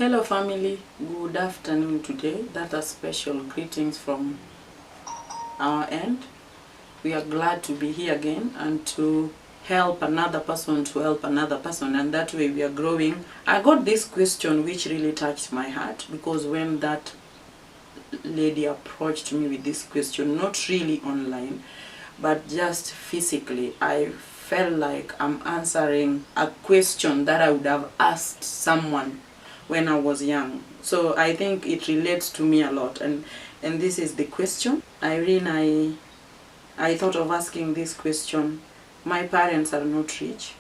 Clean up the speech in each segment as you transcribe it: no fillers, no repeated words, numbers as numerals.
Hello family, good afternoon today. That's a special greetings from our end. We are glad to be here again and to help another person and that way we are growing. I got this question which really touched my heart because when that lady approached me with this question, not really online, but just physically, I felt like I'm answering a question that I would have asked someone when I was young. So I think it relates to me a lot, and this is the question. Irene, I thought of asking this question. My parents are not rich.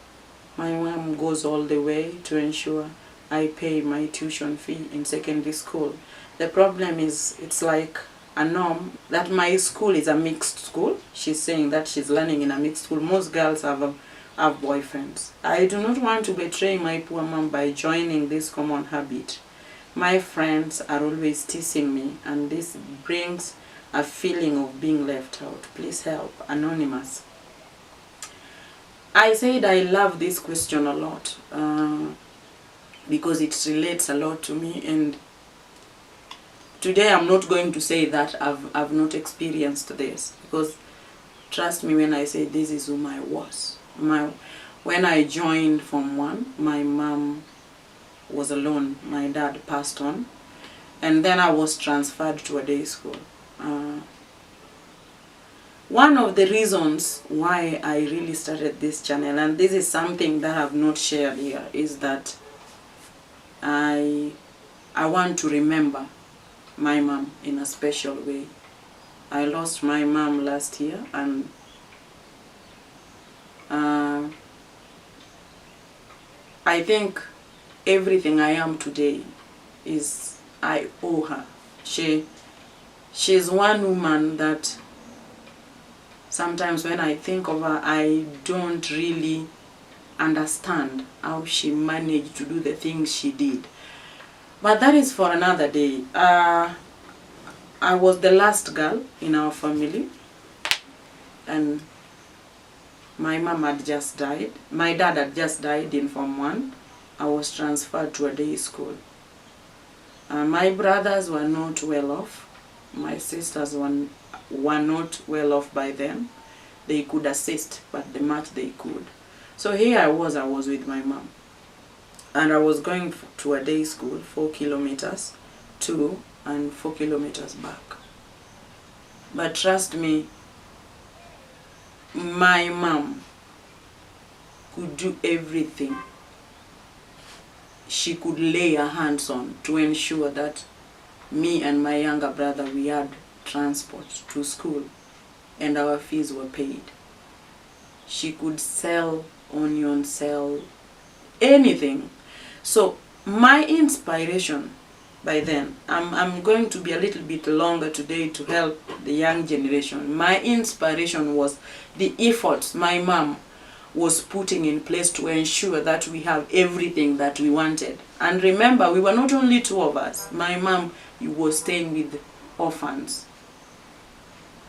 My mom goes all the way to ensure I pay my tuition fee in secondary school. The problem is, it's like a norm that my school is a mixed school. She's saying that she's learning in a mixed school. Most girls have boyfriends. I do not want to betray my poor mom by joining this common habit. My friends are always teasing me, and this brings a feeling of being left out. Please help. Anonymous. I said I love this question a lot because it relates a lot to me, and today I'm not going to say that I've not experienced this, because trust me when I say this is whom I was. When I joined Form 1, my mom was alone. My dad passed on, and then I was transferred to a day school. One of the reasons why I really started this channel, and this is something that I've not shared here, is that I want to remember my mom in a special way. I lost my mom last year, and I think everything I am today I owe her. She's one woman that sometimes when I think of her, I don't really understand how she managed to do the things she did. But that is for another day. I was the last girl in our family, and my mom had just died. My dad had just died in Form 1. I was transferred to a day school. My brothers were not well off. My sisters were not well off by then. They could assist, but the much they could. So here I was with my mom. And I was going to a day school, 4 kilometers to and 4 kilometers back. But trust me, my mom could do everything she could lay her hands on to ensure that me and my younger brother, we had transport to school and our fees were paid. She could sell onions, sell anything. So my inspiration by then, I'm going to be a little bit longer today to help the young generation. My inspiration was the efforts my mom was putting in place to ensure that we have everything that we wanted. And remember, we were not only two of us. My mom was staying with orphans,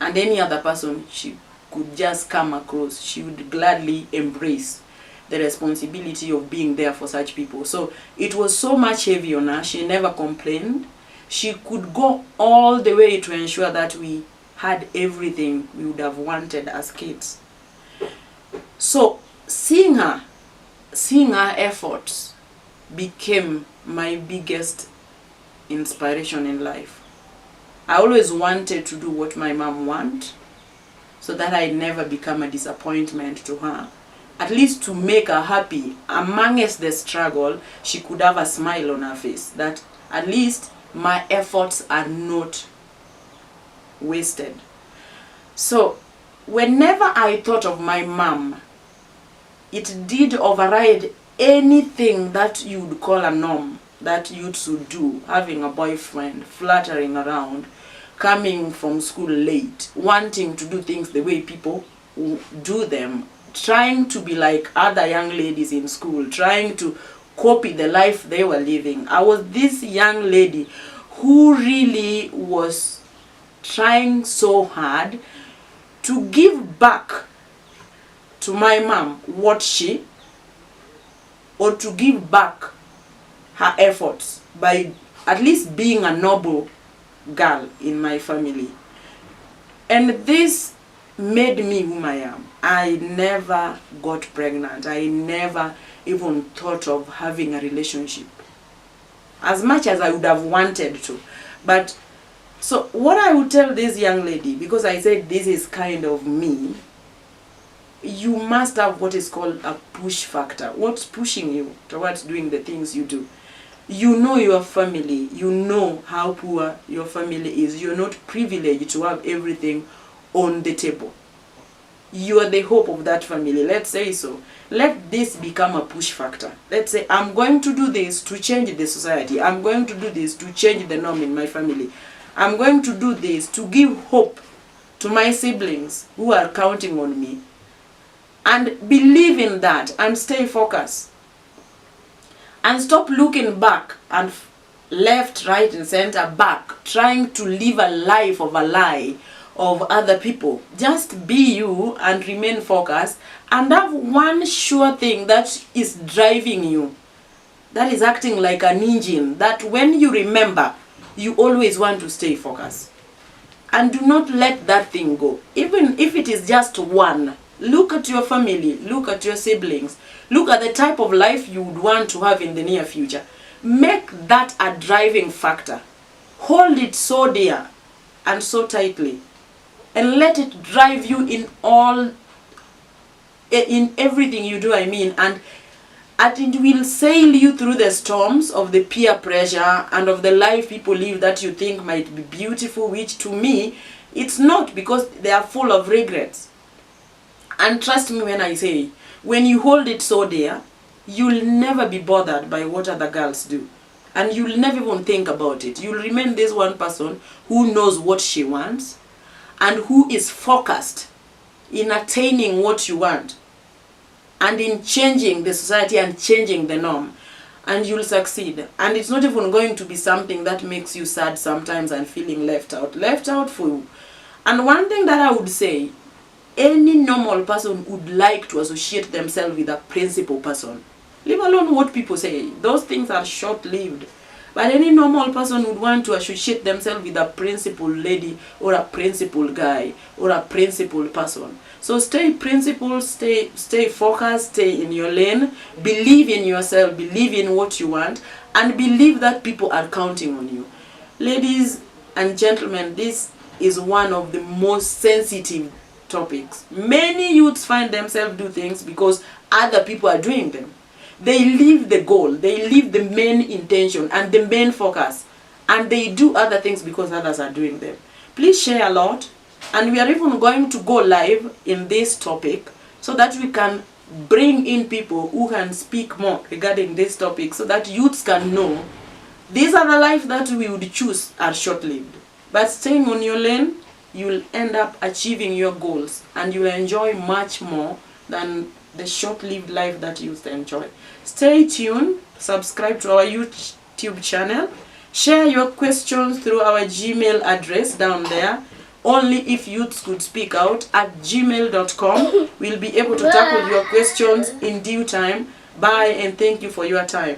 and any other person she could just come across, she would gladly embrace the responsibility of being there for such people. So it was so much heavy on her. She never complained. She could go all the way to ensure that we had everything we would have wanted as kids. So seeing her efforts became my biggest inspiration in life. I always wanted to do what my mom wanted, so that I never become a disappointment to her. At least to make her happy. Amongst the struggle, she could have a smile on her face, that at least my efforts are not wasted. So whenever I thought of my mom, it did override anything that you would call a norm that youths would do. Having a boyfriend, fluttering around, coming from school late, wanting to do things the way people do them, trying to be like other young ladies in school, trying to copy the life they were living. I was this young lady who really was trying so hard to give back to my mom or to give back her efforts by at least being a noble girl in my family. And this made me whom I am. I never got pregnant. I never even thought of having a relationship, as much as I would have wanted to. But so what I would tell this young lady, because I said this is kind of me, you must have what is called a push factor. What's pushing you towards doing the things you do? You know your family. You know how poor your family is. You're not privileged to have everything on the table. You are the hope of that family. Let's say so. Let this become a push factor. Let's say, I'm going to do this to change the society. I'm going to do this to change the norm in my family. I'm going to do this to give hope to my siblings who are counting on me. And believe in that and stay focused. And stop looking back and left, right, and center back, trying to live a life of a lie of other people. Just be you and remain focused and have one sure thing that is driving you, that is acting like an engine, that when you remember, you always want to stay focused. And do not let that thing go. Even if it is just one, look at your family, look at your siblings, look at the type of life you would want to have in the near future. Make that a driving factor. Hold it so dear and so tightly. And let it drive you in everything you do, and it will sail you through the storms of the peer pressure and of the life people live that you think might be beautiful, which to me, it's not, because they are full of regrets. And trust me when I say, when you hold it so dear, you'll never be bothered by what other girls do. And you'll never even think about it. You'll remain this one person who knows what she wants and who is focused in attaining what you want and in changing the society and changing the norm. And you'll succeed. And it's not even going to be something that makes you sad sometimes and feeling left out for you. And one thing that I would say, any normal person would like to associate themselves with a principal person. Leave alone what people say. Those things are short-lived. But any normal person would want to associate themselves with a principal lady or a principal guy or a principal person. So stay principled, stay focused, stay in your lane, believe in yourself, believe in what you want, and believe that people are counting on you. Ladies and gentlemen, this is one of the most sensitive topics. Many youths find themselves do things because other people are doing them. They leave the goal, they leave the main intention and the main focus, and they do other things because others are doing them. Please share a lot, and we are even going to go live in this topic so that we can bring in people who can speak more regarding this topic so that youths can know these are the life that we would choose are short-lived. But staying on your lane, you'll end up achieving your goals and you'll enjoy much more than the short-lived life that you used to enjoy. Stay tuned, subscribe to our YouTube channel, share your questions through our Gmail address down there, only if youths could speak out, at gmail.com. We'll be able to tackle your questions in due time. Bye and thank you for your time.